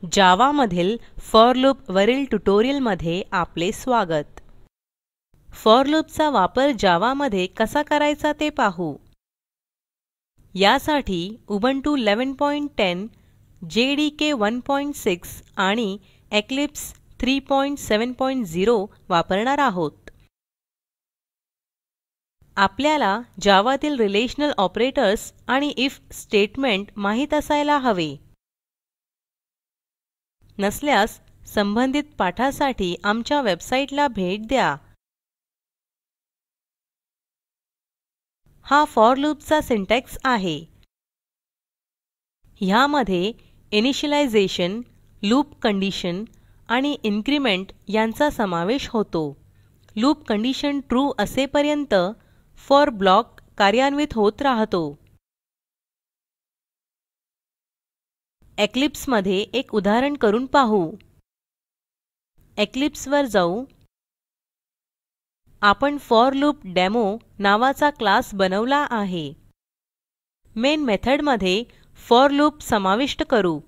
जावा मधील for loop वरील tutorial मध्ये आपले स्वागत। फॉर लूप चा वापर जावा मध्ये कसा करायचा ते पाहू। यासाठी उबुंटू 11.10, जेडीके 1.6 आणि इक्लिप्स 3.7.0 वापरणार आहोत। आपल्याला जावातील रिलेशनल ऑपरेटर्स आणि इफ स्टेटमेंट माहित असायला हवे। नसल्यास संबंधित पाठासाठी आमच्या वेबसाईटला भेट द्या। हा फॉर लूप चा सिंटॅक्स आहे। ह्यामध्ये इनिशियलायझेशन, लूप कंडिशन आणि इन्क्रिमेंट यांचा समावेश होतो। लूप कंडिशन ट्रू असेपर्यंत फॉर ब्लॉक कार्यान्वित होत राहतो। इक्लिप्स मध्ये एक उदाहरण करून पाहू। इक्लिप्स वर जाऊ। आपण फॉर लूप डेमो नावाचा क्लास बनवला आहे। मेन मेथड मध्ये फॉर लूप समाविष्ट करू।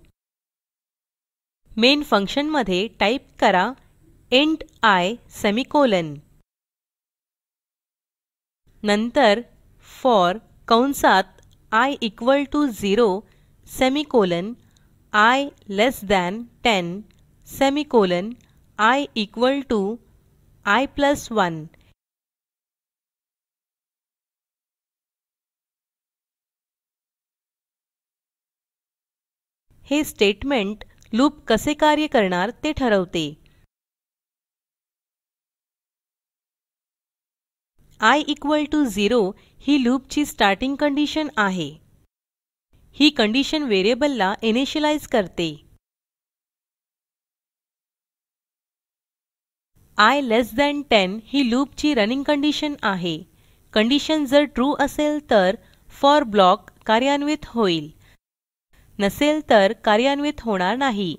मेन फंक्शन मध्ये टाइप करा इंट आय सेमिकोलॉन। नंतर फॉर कंसात I equal to 0 semicolon I less than 10 semicolon I equal to I plus 1। हे स्टेटमेंट लूप कसे कार्य करणार ते ठरवते। I इक्वल टू 0 ही लूप ची स्टार्टिंग कंडिशन आहे। ही कंडिशन व्हेरिएबलला इनिशियलाइज करते। I लेस थान 10 ही लूप ची रनिंग कंडिशन आहे। कंडिशन जर ट्रू असेल तर फॉर ब्लॉक कार्यान्वित होईल, नसेल तर कार्यान्वित होणार नाही।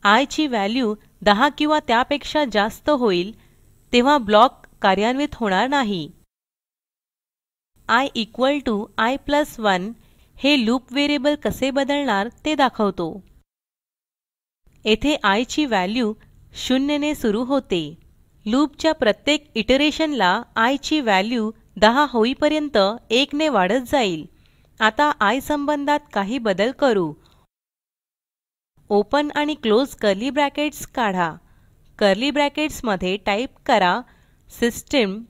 I ची व्हॅल्यू 10 किंवा त्यापेक्षा जास्त होईल तेव्हा ब्लॉक कार्यान्वित होणार नाही। I equal to I plus 1 हे लूप व्हेरिएबल कसे बदलणार ते दाखवतो। येथे I ची व्हॅल्यू 0 ने सुरू होते। लूपच्या प्रत्येक इटरेशनला I ची व्हॅल्यू 10 होईपर्यंत 1 ने वाढत जाईल। आता I संबंधात काही बदल करू। ओपन आणि क्लोज कर्ली ब्रॅकेट्स काढा। कर्ली ब्रॅकेट्स मध्ये टाइप करा system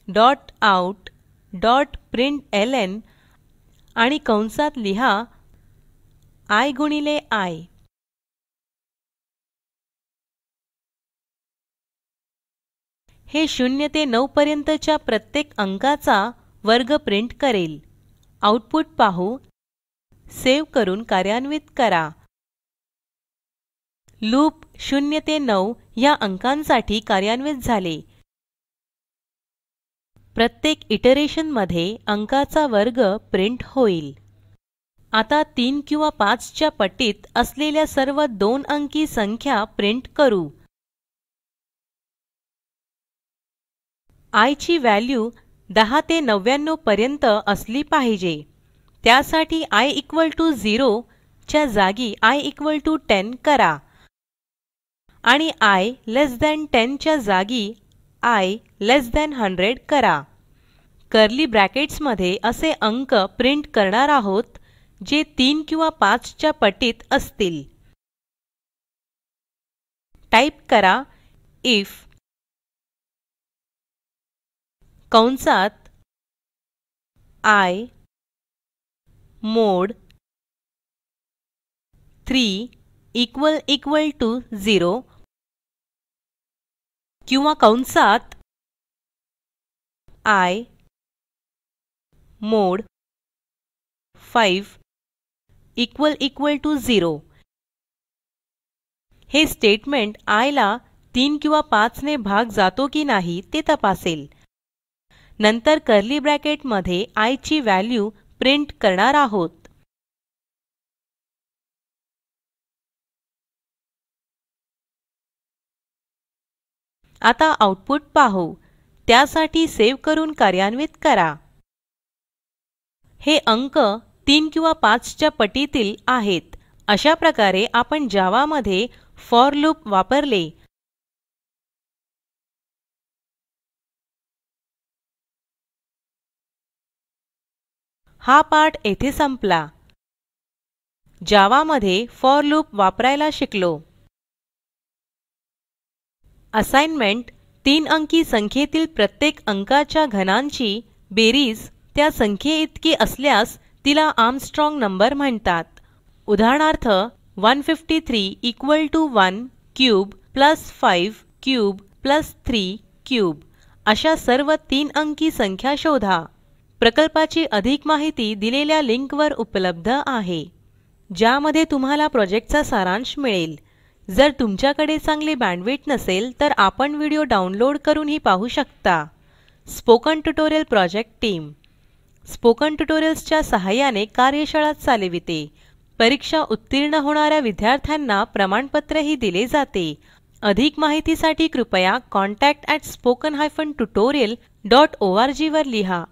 dot out dot println आणि कंसात लिहा I गुणिले I। हे 0 ते 9 पर्यंतच्या प्रत्येक अंकाचा वर्ग प्रिंट करेल। आउटपुट पाहू। सेव्ह करून कार्यान्वित करा। लूप 0 ते 9 ह्या अंकांसाठी कार्यान्वित झाले। प्रत्येक इटरेशन मध्ये अंकाचा वर्ग प्रिंट होईल। आता 3 किंवा 5 च्या पटीत असलेल्या सर्व 2 अंकी संख्या प्रिंट करू। I ची व्हॅल्यू 10 ते 99 पर्यंत असली पाहिजे। त्यासाठी I इक्वल टू 0 च्या जागी I इक्वल टू 10 करा आणि I लेस थान 10 च्या जागी I लेस थान 100 करा। कर्ली ब्रॅकेट्स मध्ये असे अंक प्रिंट करणार आहोत जे 3 किंवा 5 च्या पटीत असतील। टाइप करा इफ कंसात I मोड 3 इक्वल टू 0 किंवा कंसात I मोड 5 इक्वल टू 0। हे स्टेटमेंट I ला 3 किंवा 5 ने भाग जातो की नाही ते तपासेल। नंतर कर्ली ब्रॅकेट मध्ये I ची व्हॅल्यू प्रिंट करणार आहोत। आता आउटपुट पाहू। त्यासाठी सेव्ह करून कार्यान्वित करा। हे अंक 3 किंवा 5 च्या पटीतील आहेत अशा प्रकारे आपण जावा मध्ये फॉर लूप वापरले. हा पाठ येथे संपला. जावा मध्ये फॉर लूप वापरायला शिकलो. असाइनमेंट 3 अंकी संख्येतील प्रत्येक अंकाच्या घनांची बेरीज त्या संख्येइतकी असल्यास तिला आर्मस्ट्राँग नंबर म्हणतात. उदाहरणार्थ 153 equal to 1 cube plus 5 cube plus 3 cube अशा सर्व 3 अंकी संख्या शोधा. प्रकल्पाची अधिक माहिती दिलेल्या लिंकवर उपलब्ध आहे, ज्यामध्ये तुम्हाला प्रोजेक्टचा सारांश मिळेल. जर तुमच्याकडे चांगली बँडविड्थ नसेल तर आपण व्हिडिओ डाउनलोड करूनही पाहू शकता. Spoken tutorial project team spoken ट्युटोरियल्सच्या सहाय्याने कार्यशाळा चालविते. परीक्षा उत्तीर्ण होणाऱ्या विद्यार्थ्यांना प्रमाणपत्रही दिले जाते. अधिक माहितीसाठी कृपया contact@spoken-tutorial.org वर लिहा.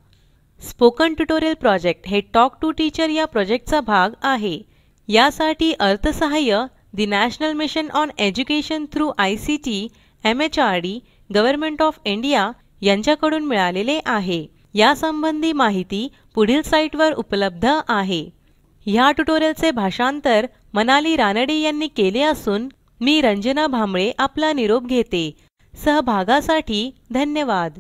स्पोकन ट्युटोरियल प्रोजेक्ट हे टॉक टू टीचर या प्रोजेक्टचा भाग आहे. यासाठी अर्थसहाय्य The National Mission on Education through ICT MHRD government of India यांच्याकडून मिळालेले आहे. यासंबंधी माहिती पुढील साईटवर उपलब्ध आहे. ह्या ट्युटोरियलचे भाषांतर मनाली रानडे यांनी केले असून मी रंजना भांबळे आपला निरोप घेते. सहभागासाठी धन्यवाद.